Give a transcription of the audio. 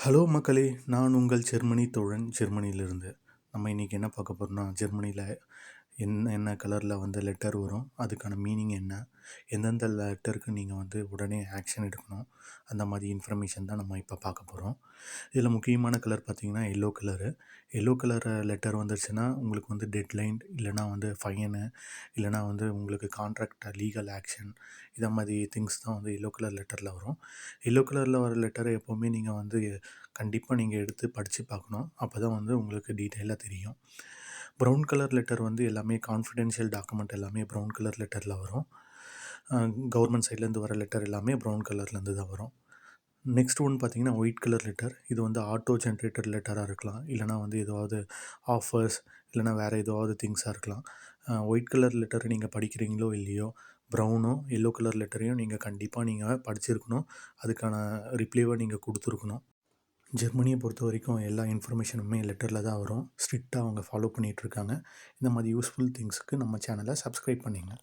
Hello மக்களே! நான் உங்கள் ஜெர்மனி தோழன் ஜெர்மனியிலிருந்து. நம்ம இன்றைக்கி என்ன பார்க்க போறோம்னா, ஜெர்மனியில என்ன கலரில் லெட்டர் வரும், அதுக்கான மீனிங் என்ன, எந்தெந்த லெட்டருக்கு நீங்கள் உடனே ஆக்ஷன் எடுக்கணும், அந்த மாதிரி இன்ஃபர்மேஷன் தான் நம்ம இப்போ பார்க்க போகிறோம். இதில் முக்கியமான கலர் பார்த்திங்கன்னா yellow colour. Yellow colour letter வந்துருச்சுன்னா உங்களுக்கு டெட்லைன் இல்லைனா ஃபைனு இல்லைனா உங்களுக்கு கான்ட்ராக்ட் லீகல் ஆக்ஷன் இதை மாதிரி திங்ஸ் தான் எல்லோ கலர் லெட்டரில் வரும். எல்லோ கலரில் வர லெட்டரை எப்போவுமே நீங்கள் கண்டிப்பாக நீங்கள் எடுத்து படித்து பார்க்கணும். அப்போ தான் உங்களுக்கு டீட்டெயிலாக தெரியும். ப்ரௌன் கலர் லெட்டர் எல்லாமே கான்ஃபிடென்ஷியல் டாக்குமெண்ட் எல்லாமே ப்ரௌன் கலர் லெட்டரில் வரும். கவர்மெண்ட் சைட்லேருந்து வர லெட்டர் எல்லாமே ப்ரௌன் கலர்லேருந்து தான் வரும். நெக்ஸ்ட் ஒன் பார்த்திங்கன்னா ஒயிட் கலர் லெட்டர். இது ஆட்டோ ஜென்ரேட்டட் லெட்டராக இருக்கலாம், இல்லைனா ஏதாவது ஆஃபர்ஸ் இல்லைனா வேறு ஏதாவது திங்ஸாக இருக்கலாம். ஒயிட் கலர் லெட்டர் நீங்கள் படிக்கிறீங்களோ இல்லையோ, ப்ரௌனோ எல்லோ கலர் லெட்டரையும் நீங்கள் கண்டிப்பாக படிச்சிருக்கணும். அதுக்கான ரிப்ளைவை நீங்கள் கொடுத்துருக்கணும். ஜெர்மனியை பொறுத்த வரைக்கும் எல்லா இன்ஃபர்மேஷனுமே லெட்டரில் தான் வரும். ஸ்ட்ரிக்டாக அவங்க ஃபாலோ பண்ணிகிட்ருக்காங்க. இந்த மாதிரி யூஸ்ஃபுல் திங்ஸுக்கு நம்ம சேனலை சப்ஸ்கிரைப் பண்ணிங்க.